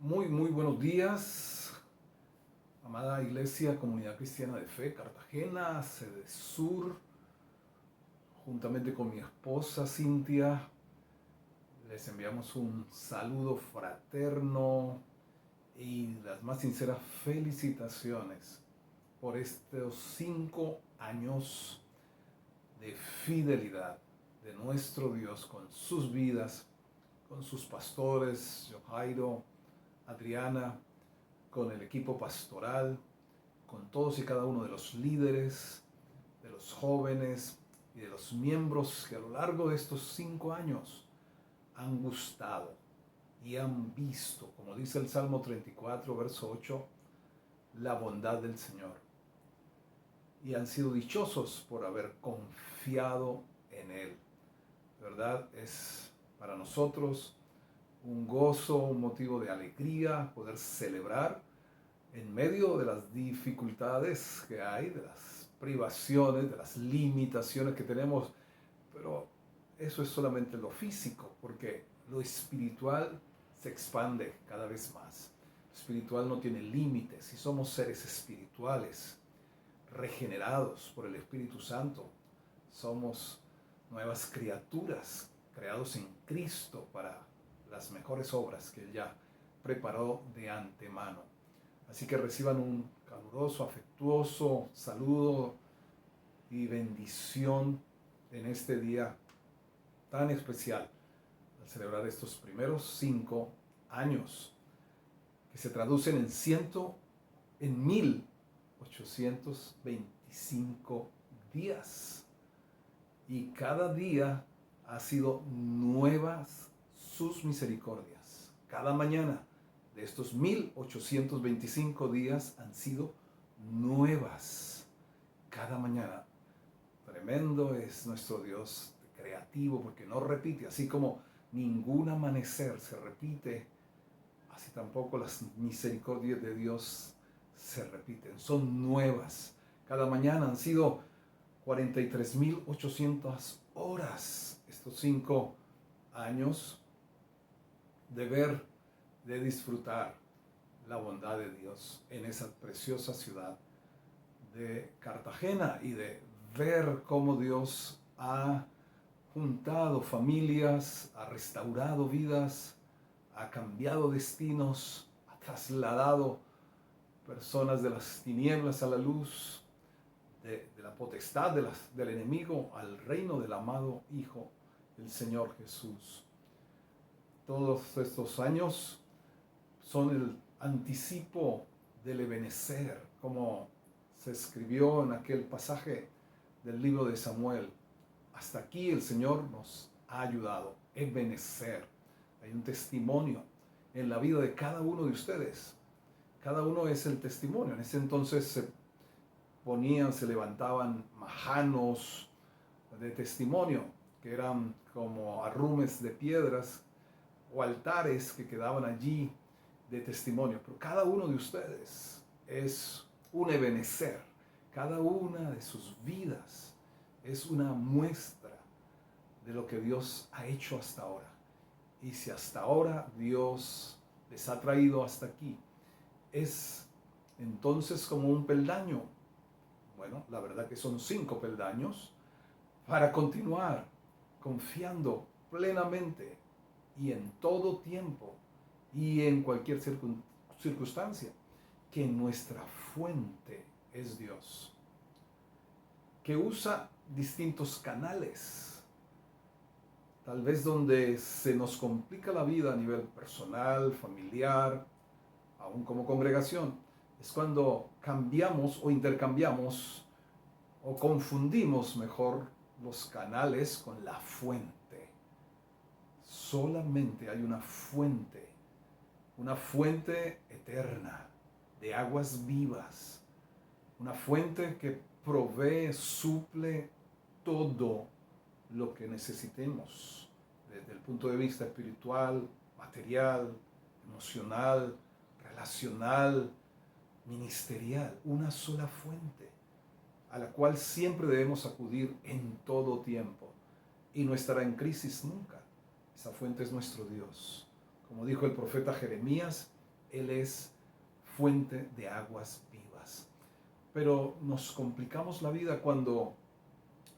Muy buenos días, amada Iglesia, Comunidad Cristiana de Fe, Cartagena, sede Sur, juntamente con mi esposa Cintia, les enviamos un saludo fraterno y las más sinceras felicitaciones por estos 5 años de fidelidad de nuestro Dios con sus vidas, con sus pastores, Jairo, Adriana, con el equipo pastoral, con todos y cada uno de los líderes, de los jóvenes y de los miembros que a lo largo de estos 5 años han gustado y han visto, como dice el Salmo 34, verso 8, la bondad del Señor. Y han sido dichosos por haber confiado en Él. De verdad es para nosotros un gozo, un motivo de alegría poder celebrar en medio de las dificultades que hay, de las privaciones, de las limitaciones que tenemos, pero eso es solamente lo físico, porque lo espiritual se expande cada vez más. Lo espiritual no tiene límites y somos seres espirituales, regenerados por el Espíritu Santo. Somos nuevas criaturas, creados en Cristo para las mejores obras que Él ya preparó de antemano. Así que reciban un caluroso, afectuoso saludo y bendición en este día tan especial al celebrar estos primeros 5 años que se traducen en 1825 días. Y cada día ha sido nuevas sus misericordias. Cada mañana de estos 1825 días han sido nuevas. Cada mañana. Tremendo es nuestro Dios creativo porque no repite. Así como ningún amanecer se repite, así tampoco las misericordias de Dios se repiten. Son nuevas. Cada mañana han sido 43.800 horas estos 5 años de ver, de disfrutar la bondad de Dios en esa preciosa ciudad de Cartagena y de ver cómo Dios ha juntado familias, ha restaurado vidas, ha cambiado destinos, ha trasladado personas de las tinieblas a la luz, de la potestad del enemigo al reino del amado Hijo, el Señor Jesús. Todos estos años son el anticipo del ebenecer, como se escribió en aquel pasaje del libro de Samuel. Hasta aquí el Señor nos ha ayudado, ebenecer. Hay un testimonio en la vida de cada uno de ustedes. Cada uno es el testimonio. En ese entonces se levantaban majanos de testimonio, que eran como arrumes de piedras o altares que quedaban allí de testimonio. Pero cada uno de ustedes es un ebenecer. Cada una de sus vidas es una muestra de lo que Dios ha hecho hasta ahora. Y si hasta ahora Dios les ha traído hasta aquí, es entonces como un peldaño. Bueno, la verdad que son 5 peldaños para continuar confiando plenamente y en todo tiempo y en cualquier circunstancia que nuestra fuente es Dios, que usa distintos canales, tal vez donde se nos complica la vida a nivel personal, familiar, aún como congregación, es cuando cambiamos o intercambiamos o confundimos mejor los canales con la fuente. Solamente hay una fuente eterna de aguas vivas, una fuente que provee, suple todo lo que necesitemos desde el punto de vista espiritual, material, emocional, relacional, ministerial. Una sola fuente a la cual siempre debemos acudir en todo tiempo y no estará en crisis nunca. Esa fuente es nuestro Dios. Como dijo el profeta Jeremías, Él es fuente de aguas vivas. Pero nos complicamos la vida cuando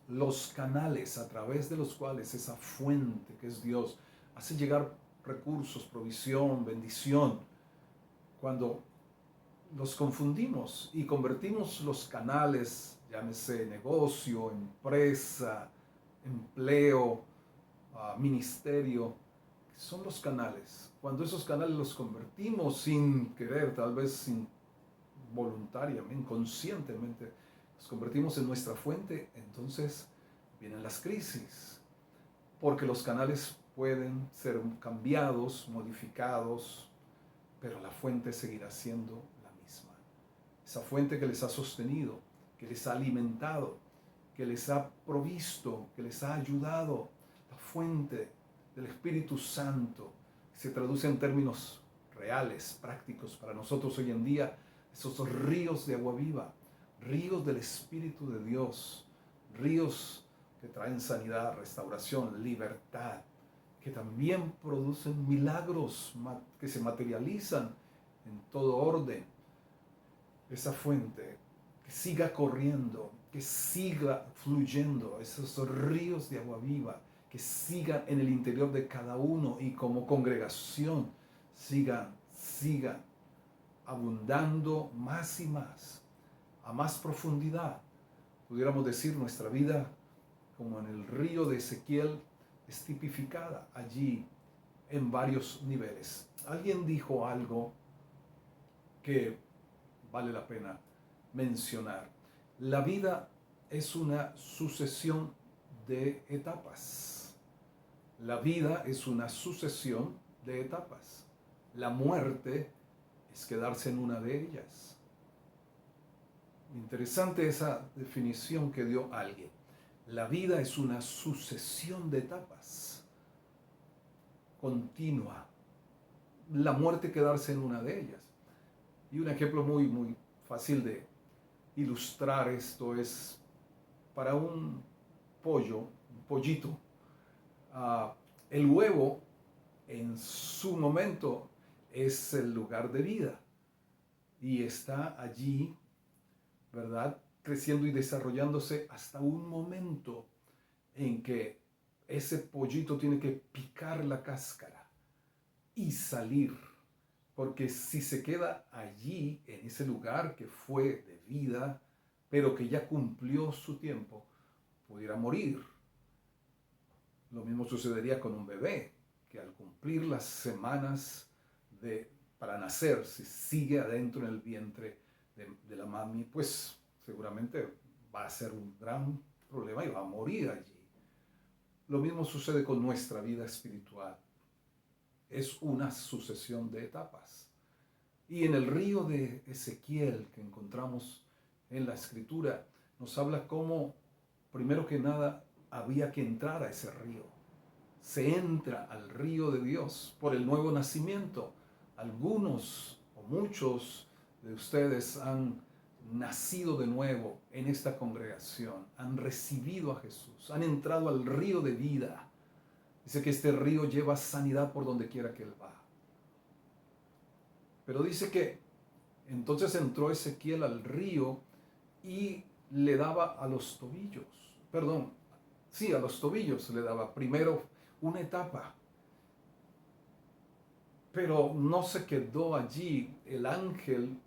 los canales a través de los cuales esa fuente que es Dios hace llegar recursos, provisión, bendición, cuando los confundimos y convertimos los canales, llámese negocio, empresa, empleo, ministerio, que son los canales. Cuando esos canales los convertimos sin querer, tal vez sin voluntariamente, inconscientemente, los convertimos en nuestra fuente, entonces vienen las crisis, porque los canales pueden ser cambiados, modificados, pero la fuente seguirá siendo la misma. Esa fuente que les ha sostenido, que les ha alimentado, que les ha provisto, que les ha ayudado, la fuente del Espíritu Santo, que se traduce en términos reales, prácticos para nosotros hoy en día, esos ríos de agua viva, ríos del Espíritu de Dios, ríos que traen sanidad, restauración, libertad, que también producen milagros que se materializan en todo orden. Esa fuente que siga corriendo, que siga fluyendo, esos ríos de agua viva, que sigan en el interior de cada uno y como congregación sigan abundando más y más, a más profundidad. Pudiéramos decir, nuestra vida, como en el río de Ezequiel, es tipificada allí en varios niveles. Alguien dijo algo que vale la pena mencionar. La vida es una sucesión de etapas. La vida es una sucesión de etapas. La muerte es quedarse en una de ellas. Interesante esa definición que dio alguien. La vida es una sucesión de etapas continua. La muerte quedarse en una de ellas. Y un ejemplo muy fácil de ilustrar esto es para un pollo, un pollito. El huevo en su momento es el lugar de vida y está allí, ¿verdad?, creciendo y desarrollándose hasta un momento en que ese pollito tiene que picar la cáscara y salir, porque si se queda allí, en ese lugar que fue de vida, pero que ya cumplió su tiempo, pudiera morir. Lo mismo sucedería con un bebé, que al cumplir las semanas para nacer, si sigue adentro en el vientre de la mami, pues seguramente va a ser un gran problema y va a morir allí. Lo mismo sucede con nuestra vida espiritual. Es una sucesión de etapas. Y en el río de Ezequiel que encontramos en la Escritura, nos habla cómo, primero que nada, había que entrar a ese río. Se entra al río de Dios por el nuevo nacimiento. Algunos o muchos de ustedes han nacido de nuevo en esta congregación, han recibido a Jesús, han entrado al río de vida. Dice que este río lleva sanidad por donde quiera que él va. Pero dice que entonces entró Ezequiel al río y le daba a los tobillos, a los tobillos le daba primero una etapa. Pero no se quedó allí. El ángel,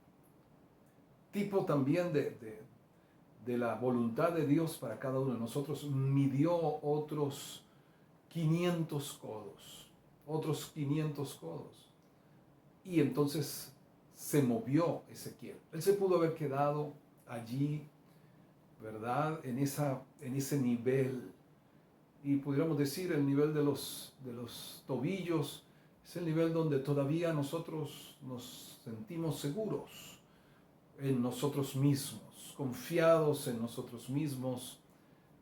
tipo también de la voluntad de Dios para cada uno de nosotros, midió otros 500 codos. Y entonces se movió Ezequiel. Él se pudo haber quedado allí, ¿verdad?, en ese nivel. Y pudiéramos decir, el nivel de los tobillos es el nivel donde todavía nosotros nos sentimos seguros en nosotros mismos, confiados en nosotros mismos,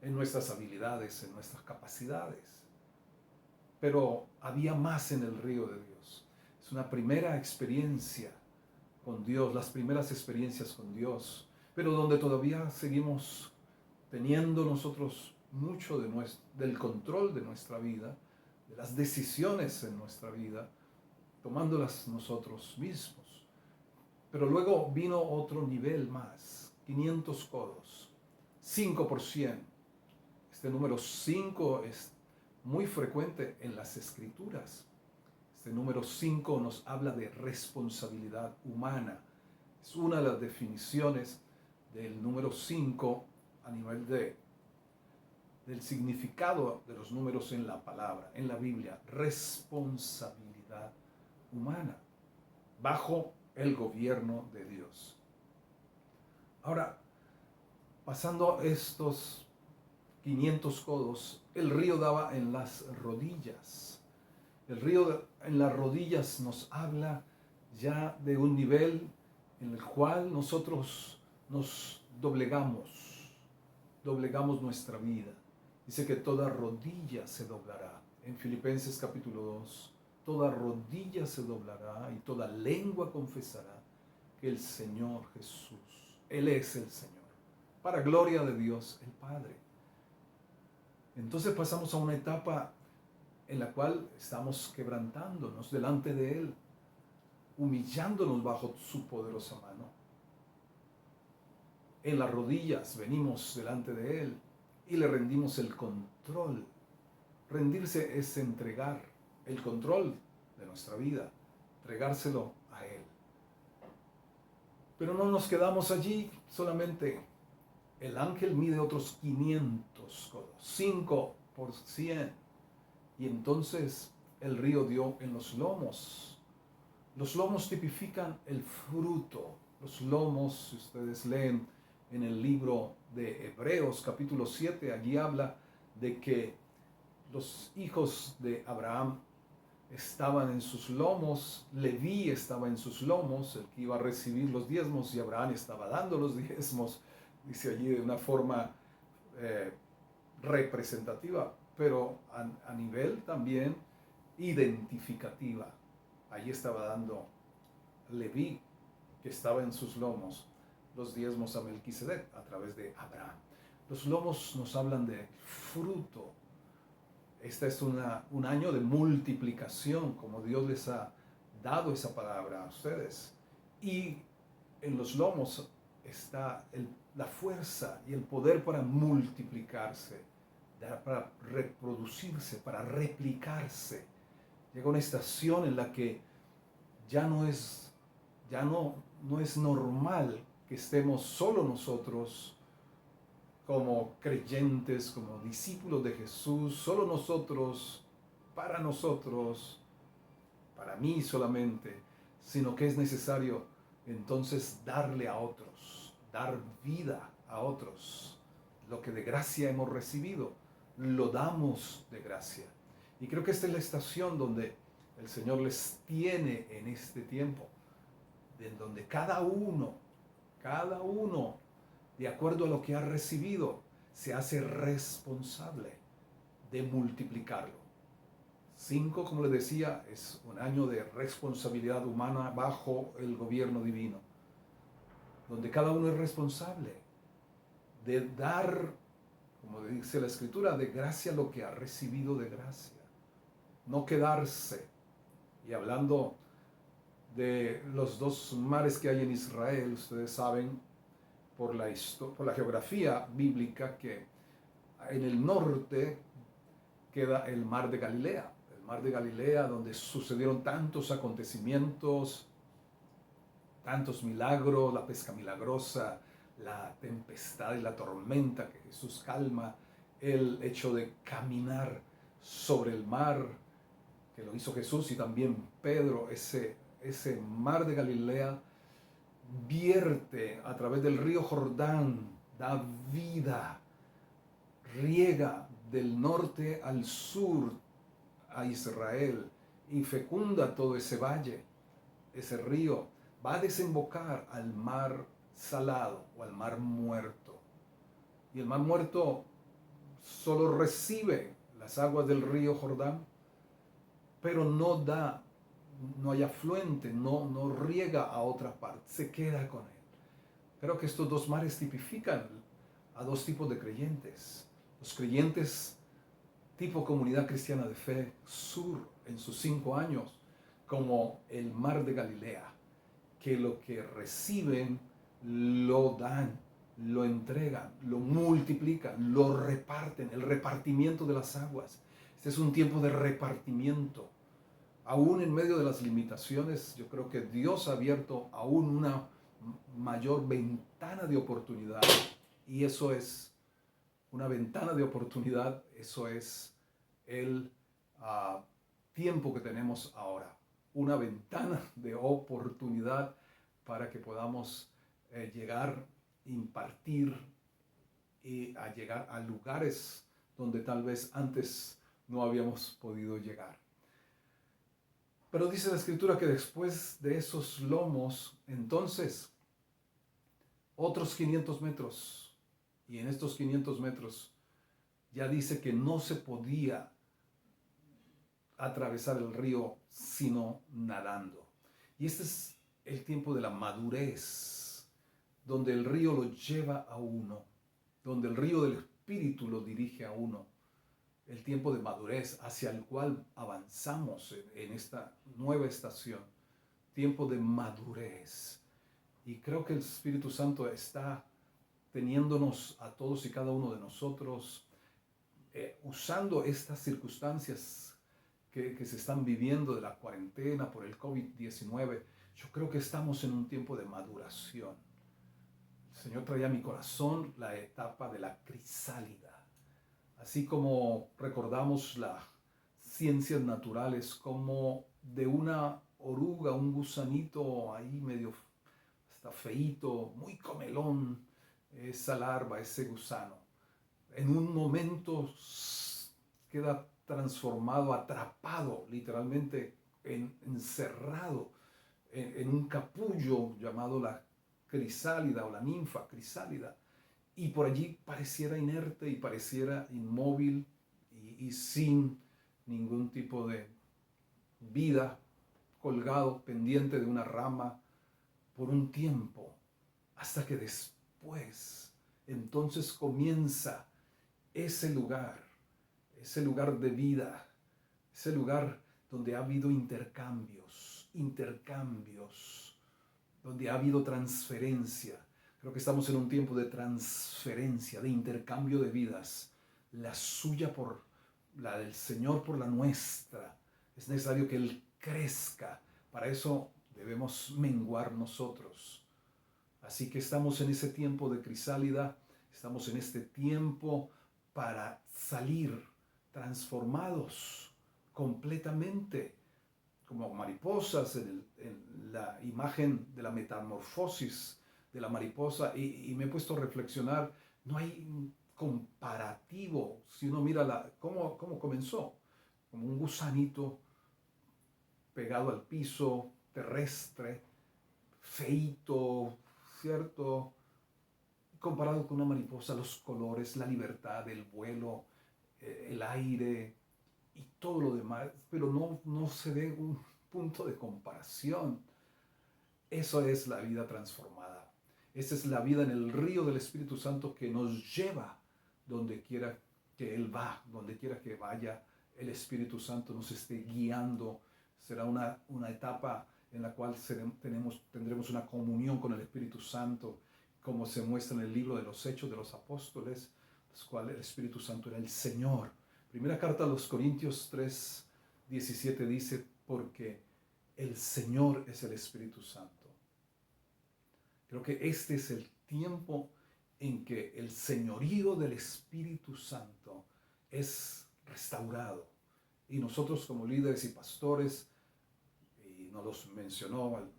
en nuestras habilidades, en nuestras capacidades. Pero había más en el río de Dios. Es una primera experiencia con Dios, las primeras experiencias con Dios, pero donde todavía seguimos teniendo nosotros mucho del control de nuestra vida, de las decisiones en nuestra vida, tomándolas nosotros mismos. Pero luego vino otro nivel más, 500 codos, 5%. Este número 5 es muy frecuente en las escrituras. Este número 5 nos habla de responsabilidad humana. Es una de las definiciones del número 5 a nivel del significado de los números en la palabra, en la Biblia. Responsabilidad humana, bajo el gobierno de Dios. Ahora, pasando estos 500 codos, el río daba en las rodillas. El río en las rodillas nos habla ya de un nivel en el cual nosotros nos doblegamos nuestra vida. Dice que toda rodilla se doblará. En Filipenses capítulo 2, toda rodilla se doblará y toda lengua confesará que el Señor Jesús, Él es el Señor, para gloria de Dios el Padre. Entonces pasamos a una etapa en la cual estamos quebrantándonos delante de Él, humillándonos bajo su poderosa mano. En las rodillas venimos delante de Él y le rendimos el control. Rendirse es entregar el control de nuestra vida, entregárselo a Él. Pero no nos quedamos allí, solamente el ángel mide otros 500 codos, 5 por 100. Y entonces el río dio en los lomos. Los lomos tipifican el fruto. Los lomos, si ustedes leen en el libro de Hebreos capítulo 7, allí habla de que los hijos de Abraham estaban en sus lomos, Leví estaba en sus lomos, el que iba a recibir los diezmos, y Abraham estaba dando los diezmos, dice allí de una forma representativa, pero a nivel también identificativa. Allí estaba dando Leví, que estaba en sus lomos, los diezmos a Melquisedec a través de Abraham. Los lomos nos hablan de fruto. Este es un año de multiplicación, como Dios les ha dado esa palabra a ustedes. Y en los lomos está la fuerza y el poder para multiplicarse, para reproducirse, para replicarse. Llega una estación en la que ya no es normal que estemos solo nosotros como creyentes, como discípulos de Jesús, solo nosotros, para mí solamente, sino que es necesario entonces darle a otros, dar vida a otros. Lo que de gracia hemos recibido, lo damos de gracia. Y creo que esta es la estación donde el Señor les tiene en este tiempo, en donde cada uno, de acuerdo a lo que ha recibido, se hace responsable de multiplicarlo. 5, como les decía, es un año de responsabilidad humana bajo el gobierno divino, donde cada uno es responsable de dar, como dice la Escritura, de gracia lo que ha recibido de gracia. No quedarse. Y hablando de los dos mares que hay en Israel, ustedes saben por la geografía bíblica que en el norte queda el mar de Galilea. El mar de Galilea, donde sucedieron tantos acontecimientos, tantos milagros, la pesca milagrosa, la tempestad y la tormenta que Jesús calma, el hecho de caminar sobre el mar, que lo hizo Jesús y también Pedro. Ese mar de Galilea vierte a través del río Jordán, da vida, riega del norte al sur a Israel y fecunda todo ese valle. Ese río va a desembocar al mar salado o al mar muerto. Y el mar muerto solo recibe las aguas del río Jordán, pero no hay afluente, no riega a otra parte, se queda con él. Creo que estos dos mares tipifican a dos tipos de creyentes. Los creyentes tipo Comunidad Cristiana de Fe Sur en sus 5 años, como el mar de Galilea, que lo que reciben lo dan, lo entregan, lo multiplican, lo reparten, el repartimiento de las aguas. Este es un tiempo de repartimiento. Aún en medio de las limitaciones, yo creo que Dios ha abierto aún una mayor ventana de oportunidad. Y eso es una ventana de oportunidad, eso es el tiempo que tenemos ahora. Una ventana de oportunidad para que podamos llegar, impartir y a llegar a lugares donde tal vez antes no habíamos podido llegar. Pero dice la Escritura que después de esos lomos, entonces, otros 500 metros. Y en estos 500 metros ya dice que no se podía atravesar el río sino nadando. Y este es el tiempo de la madurez, donde el río lo lleva a uno, donde el río del Espíritu lo dirige a uno. El tiempo de madurez hacia el cual avanzamos en esta nueva estación. Tiempo de madurez. Y creo que el Espíritu Santo está teniéndonos a todos y cada uno de nosotros, usando estas circunstancias que se están viviendo de la cuarentena por el COVID-19. Yo creo que estamos en un tiempo de maduración. El Señor traía a mi corazón la etapa de la crisálida. Así como recordamos las ciencias naturales, como de una oruga, un gusanito ahí medio hasta feíto, muy comelón, esa larva, ese gusano, en un momento queda transformado, atrapado, literalmente encerrado en un capullo llamado la crisálida o la ninfa crisálida. Y por allí pareciera inerte y pareciera inmóvil y sin ningún tipo de vida, colgado, pendiente de una rama por un tiempo, hasta que después, entonces comienza ese lugar de vida, ese lugar donde ha habido intercambios, donde ha habido transferencia. Creo que estamos en un tiempo de transferencia, de intercambio de vidas. La suya por la del Señor por la nuestra. Es necesario que Él crezca. Para eso debemos menguar nosotros. Así que estamos en ese tiempo de crisálida. Estamos en este tiempo para salir transformados completamente, como mariposas en la imagen de la metamorfosis de la mariposa, y me he puesto a reflexionar, no hay comparativo si uno mira cómo comenzó, como un gusanito pegado al piso, terrestre, feito, ¿cierto? Comparado con una mariposa, los colores, la libertad, el vuelo, el aire y todo lo demás, pero no se ve un punto de comparación. Eso es la vida transformada. Esa es la vida en el río del Espíritu Santo que nos lleva donde quiera que Él va, donde quiera que vaya, el Espíritu Santo nos esté guiando. Será una etapa en la cual tendremos una comunión con el Espíritu Santo, como se muestra en el libro de los Hechos de los Apóstoles, los cuales el Espíritu Santo era el Señor. Primera carta a los Corintios 3:17 dice, porque el Señor es el Espíritu Santo. Creo que este es el tiempo en que el señorío del Espíritu Santo es restaurado. Y nosotros como líderes y pastores, y nos los mencionó el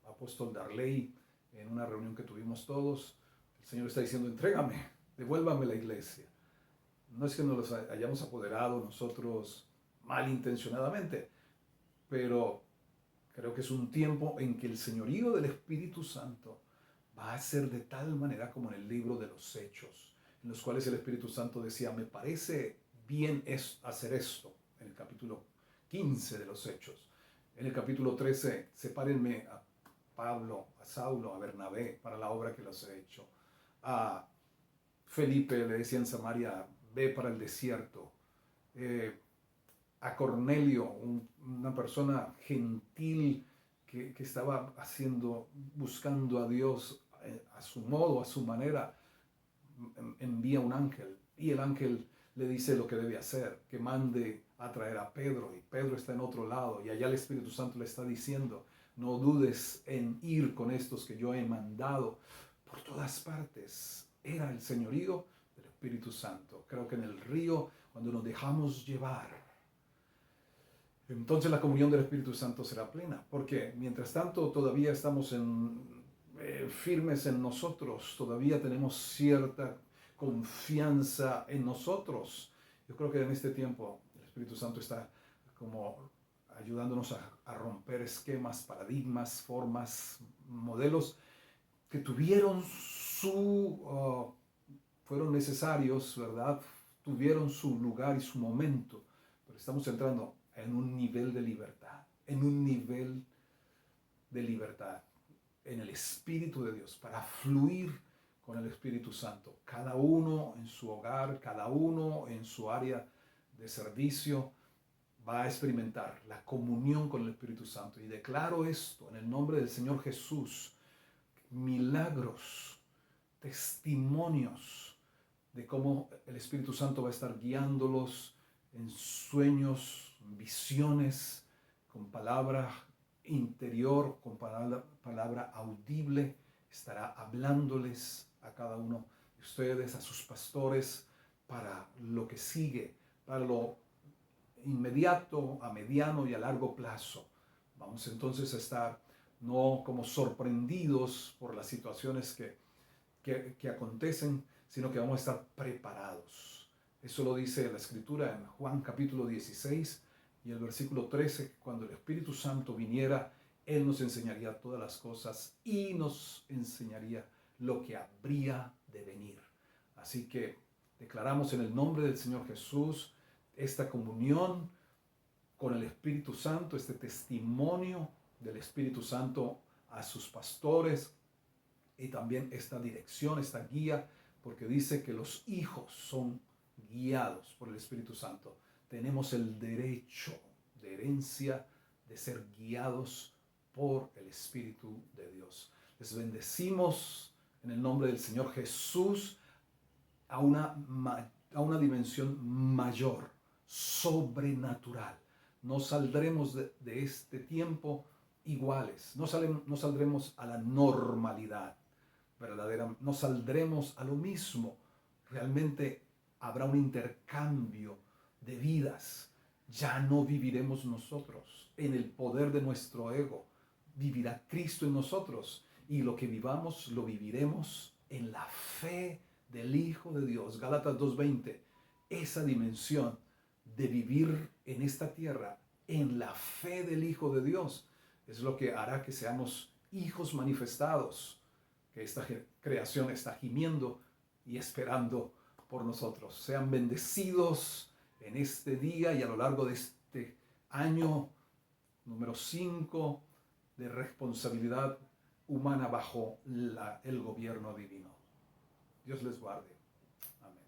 apóstol Darley en una reunión que tuvimos todos, el Señor está diciendo, entrégame, devuélvame la iglesia. No es que nos los hayamos apoderado nosotros malintencionadamente, pero creo que es un tiempo en que el señorío del Espíritu Santo va a ser de tal manera como en el libro de los Hechos, en los cuales el Espíritu Santo decía, me parece bien hacer esto, en el capítulo 15 de los Hechos. En el capítulo 13, sepárenme a Pablo, a Saulo, a Bernabé para la obra que los he hecho. A Felipe le decía en Samaria, ve para el desierto. A Cornelio, una persona gentil que estaba haciendo, buscando a Dios a su modo, a su manera, envía un ángel y el ángel le dice lo que debe hacer, que mande a traer a Pedro, y Pedro está en otro lado y allá el Espíritu Santo le está diciendo: no dudes en ir con estos que yo he mandado. Por todas partes era el señorío del Espíritu Santo. Creo que en el río, cuando nos dejamos llevar, entonces la comunión del Espíritu Santo será plena, porque mientras tanto todavía estamos firmes en nosotros, todavía tenemos cierta confianza en nosotros. Yo creo que en este tiempo el Espíritu Santo está como ayudándonos a romper esquemas, paradigmas, formas, modelos que fueron necesarios, ¿verdad? Tuvieron su lugar y su momento, pero estamos entrando en un nivel de libertad, en el Espíritu de Dios, para fluir con el Espíritu Santo. Cada uno en su hogar, cada uno en su área de servicio va a experimentar la comunión con el Espíritu Santo. Y declaro esto en el nombre del Señor Jesús: milagros, testimonios de cómo el Espíritu Santo va a estar guiándolos en sueños, visiones, con palabra interior, con palabra audible. Estará hablándoles a cada uno de ustedes, a sus pastores, para lo que sigue, para lo inmediato, a mediano y a largo plazo. Vamos entonces a estar no como sorprendidos por las situaciones que acontecen, sino que vamos a estar preparados. Eso lo dice la Escritura en Juan capítulo 16 y el versículo 13: cuando el Espíritu Santo viniera, Él nos enseñaría todas las cosas y nos enseñaría lo que habría de venir. Así que declaramos en el nombre del Señor Jesús esta comunión con el Espíritu Santo, este testimonio del Espíritu Santo a sus pastores, y también esta dirección, esta guía, porque dice que los hijos son guiados por el Espíritu Santo. Tenemos el derecho de herencia de ser guiados por el Espíritu de Dios. Les bendecimos en el nombre del Señor Jesús a una dimensión mayor, sobrenatural. No saldremos de este tiempo iguales, no saldremos a la normalidad verdadera, no saldremos a lo mismo. Realmente habrá un intercambio de vidas. Ya no viviremos nosotros en el poder de nuestro ego, vivirá Cristo en nosotros, y lo que vivamos lo viviremos en la fe del Hijo de Dios. Gálatas 2:20, esa dimensión de vivir en esta tierra en la fe del Hijo de Dios es lo que hará que seamos hijos manifestados, que esta creación está gimiendo y esperando por nosotros. Sean bendecidos en este día y a lo largo de este año número 5 de responsabilidad humana bajo el gobierno divino. Dios les guarde. Amén.